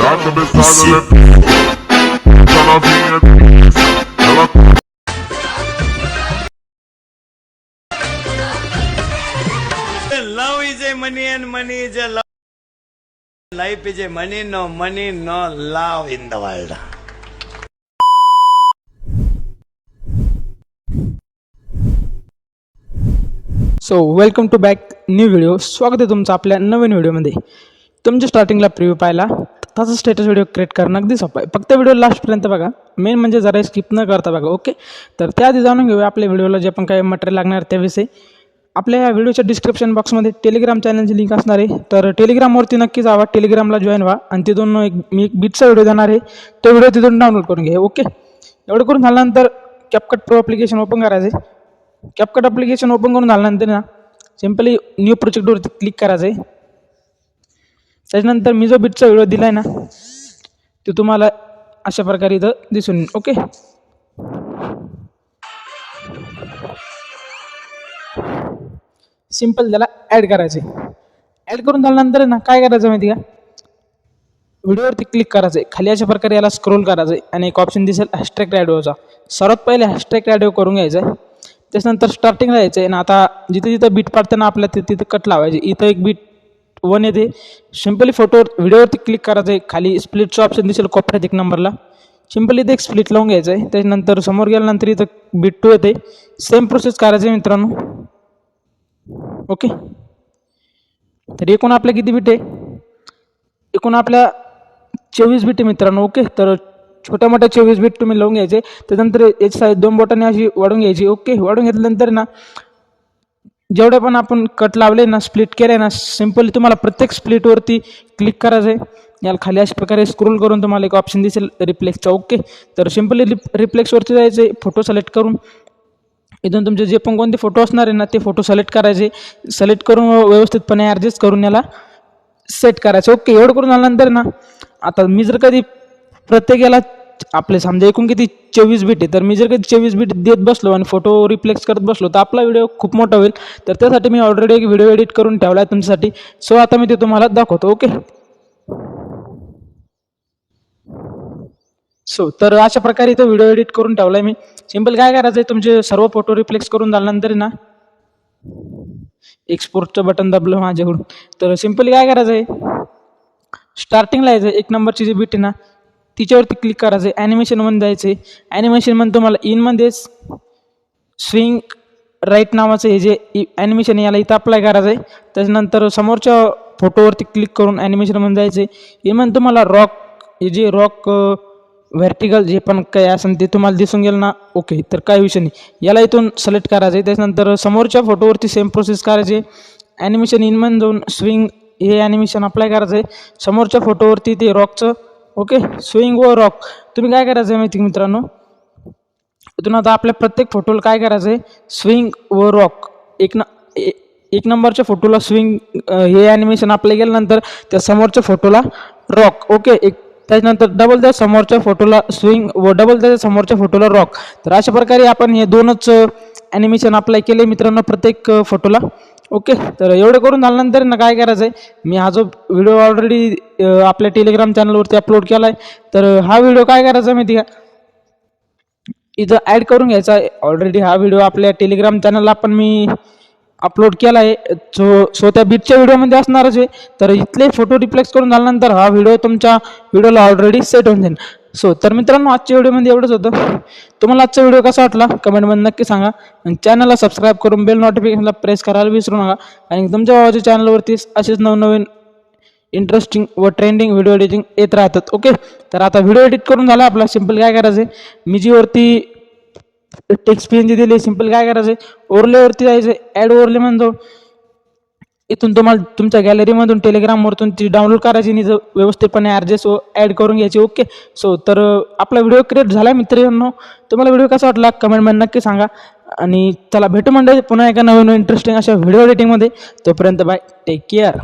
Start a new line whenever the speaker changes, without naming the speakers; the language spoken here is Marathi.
Love is a money and money is a love. Life is a money, no love in the world.
So welcome to back new video. स्वागत आहे तुमचं आपल्या नवीन व्हिडिओमध्ये. तुमच्या स्टार्टिंगला प्रिव्ह्यू पाहिला तसा स्टेटस व्हिडिओ क्रिएट करणं अगदी सोपं आहे. फक्त व्हिडिओ लास्टपर्यंत बघा. मेन म्हणजे जरा स्किप न करता बघा. ओके, तर त्याआधी जाणून घेऊया आपल्या व्हिडिओला जे पण काही मटेरियल लागणार त्याविषयी. आपल्या या व्हिडिओच्या डिस्क्रिप्शन बॉक्समध्ये टेलिग्राम चॅनलची लिंक असणार आहे, तर टेलिग्रामवरती नक्की जावा, टेलिग्रामला जॉईन व्हा आणि तिथून मी एक बीटचा व्हिडिओ देणार आहे, तो व्हिडिओ तिथून डाउनलोड करून घ्या. ओके, एवढं करून झाल्यानंतर कॅपकट प्रो ॲप्लिकेशन ओपन करायचं आहे. कॅपकट ॲप्लिकेशन ओपन करून झाल्यानंतर ना सिम्पली न्यू प्रोजेक्टवरती क्लिक करायचं आहे. त्याच्यानंतर मी जो बीटचा व्हिडिओ दिला आहे ना तो तुम्हाला अशा प्रकारे इथं दिसून येईल. ओके, सिम्पल त्याला ॲड करायचे. ॲड करून झाल्यानंतर ना काय करायचं माहिती का, व्हिडिओवरती क्लिक करायचं आहे. खाली अशा प्रकारे याला स्क्रोल करायचं आहे आणि एक ऑप्शन दिसेल हॅशटॅग ॲडिओचा. सर्वात पहिले हॅशटॅग ॲडिओ करून घ्यायचं आहे. त्याच्यानंतर स्टार्टिंगला यायचं आहे ना, आता जिथे जिथं बीट पाडताना आपल्या तिथं कट लावायचे. इथं एक बीट 1 येते. सिम्पली व्हिडिओवरती क्लिक करायचं आहे. खाली स्प्लिटचं ऑप्शन दिसेल कोपऱ्यात 1 नंबरला. सिम्पली इथे एक स्प्लिट लावून घ्यायचं आहे. त्याच्यानंतर समोर गेल्यानंतर इथं बीट 2 येते. सेम प्रोसेस करायची आहे मित्रांनो. ओके, तर एकूण आपल्या किती बीट आहे, एकूण आपल्या 24 बीट आहे मित्रांनो. ओके, तर छोट्या मोठ्या 24 बीट तुम्ही लावून घ्यायचे. त्याच्यानंतर याची साईज 2 बोटाने अशी वाढून घ्यायची. ओके, वाढून घेतल्यानंतर ना जेवढे पण आपण कट लावले ना, स्प्लिट केले ना, सिम्पली तुम्हाला प्रत्येक स्प्लिटवरती क्लिक करायचं आहे. याला खाली अशा प्रकारे स्क्रोल करून तुम्हाला एक ऑप्शन दिसेल रिफ्लेक्सचा. ओके, तर सिम्पली रिफ्लेक्सवरती जायचं आहे. फोटो सिलेक्ट करून इथून तुमचे जे पण कोणते फोटो असणार आहे ना ते फोटो सिलेक्ट करायचे. सिलेक्ट करून व्यवस्थितपणे ॲडजस्ट करून याला सेट करायचं. ओके, एवढं करून झाल्यानंतर ना आता मी जर कधी प्रत्येक याला आपले समजा एकूण किती 24 बीट आहे, तर मी जर कधी 24 बीट देत बसलो आणि फोटो रिफ्लेक्स करत बसलो तर आपला व्हिडिओ खूप मोठा होईल. तर त्यासाठी मी ऑलरेडी एक व्हिडिओ एडिट करून ठेवला आहे तुमच्यासाठी. सो आता मी ते तुम्हाला दाखवतो. ओके, सो तर अशा प्रकारे तो व्हिडिओ एडिट करून ठेवला आहे मी. सिम्पल काय करायचं आहे, तुमचे सर्व फोटो रिफ्लेक्स करून झाल्यानंतर ना एक्सपोर्टचं बटन दाबलं माझ्याकडून. तर सिम्पली काय करायचं आहे, स्टार्टिंगला यायचं 1 नंबरची जी बीट आहे ना तिच्यावरती क्लिक करायचं आहे. ॲनिमेशनमध्ये जायचं आहे. ॲनिमेशनमध्ये तुम्हाला इनमध्येच स्विंग राईट नावाचं हे जे ॲनिमेशन याला इथं अप्लाय करायचं आहे. त्याच्यानंतर समोरच्या फोटोवरती क्लिक करून ॲनिमेशनमध्ये जायचं आहे. इनमध्ये तुम्हाला रॉक हे जे रॉक व्हर्टिकल जे पण काही असेल ते तुम्हाला दिसून गेलं ना. ओके, तर काय विषय नाही, याला इथून सिलेक्ट करायचं आहे. त्याच्यानंतर समोरच्या फोटोवरती सेम प्रोसेस करायची. ॲनिमेशन इनमध्ये जाऊन स्विंग हे ॲनिमेशन अप्लाय करायचं आहे समोरच्या फोटोवरती ते रॉकचं. ओके, स्विंग व रॉक तुम्ही काय करायचं आहे माहिती मित्रांनो, इथून आता आपल्या प्रत्येक फोटोला काय करायचं आहे, स्विंग व रॉक. एक नंबरच्या फोटोला स्विंग हे ॲनिमेशन अप्लाय केल्यानंतर त्या समोरच्या फोटोला रॉक. ओके, त्याच्यानंतर डबल त्या समोरच्या फोटोला स्विंग व डबल त्या समोरच्या फोटोला रॉक. तर अशा प्रकारे आपण हे 2च ॲनिमेशन अप्लाय केले मित्रांनो प्रत्येक फोटोला. ओके, तर एवढं करून झाल्यानंतर ना काय करायचं आहे, मी हा जो व्हिडिओ ऑलरेडी आपल्या टेलिग्राम चॅनलवरती अपलोड केला आहे. तर हा व्हिडिओ काय करायचा माहिती का, इथं ॲड करून घ्यायचा आहे. ऑलरेडी हा व्हिडिओ आपल्या टेलिग्राम चॅनलला पण मी अपलोड केला आहे. सो त्या बीटच्या व्हिडिओमध्ये असणारच आहे. तर इथले फोटो रिफ्लेक्स करून झाल्यानंतर हा व्हिडिओ तुमच्या व्हिडिओला ऑलरेडी सेट होऊन जाईल. सो तर मित्रांनो आजच्या व्हिडिओमध्ये एवढंच होतं. तुम्हाला आजचा व्हिडिओ कसा वाटला कमेंटमध्ये नक्की सांगा. आणि चॅनलला सबस्क्राईब करून बेल नोटिफिकेशनला प्रेस करायला विसरू नका. आणि तुमच्या भावाच्या चॅनलवरती असेच नवनवीन इंटरेस्टिंग व ट्रेंडिंग व्हिडिओ एडिटिंग येत राहतात. ओके, तर आता व्हिडिओ एडिट करून झाला आपला. सिम्पल काय करायचं आहे, मी जीवरती टेक्स्ट पेन जी दिली, सिम्पल काय करायचं आहे, ओव्हरलेवरती जायचं, ॲड ओव्हरलेमध्ये जाऊन इथून तुम्हाला तुमच्या गॅलरीमधून टेलिग्रामवरतून ती डाउनलोड करायची आणि व्यवस्थितपणे ॲडजस्ट व ॲड करून घ्यायची. ओके, सो तर आपला व्हिडिओ क्रिएट झाला आहे मित्रांनो. तुम्हाला व्हिडिओ कसा वाटला कमेंटमध्ये नक्की सांगा. आणि चला भेटू म्हणजे पुन्हा एका नवीन इंटरेस्टिंग अशा व्हिडिओ एडिटिंगमध्ये. तोपर्यंत बाय, टेक केअर.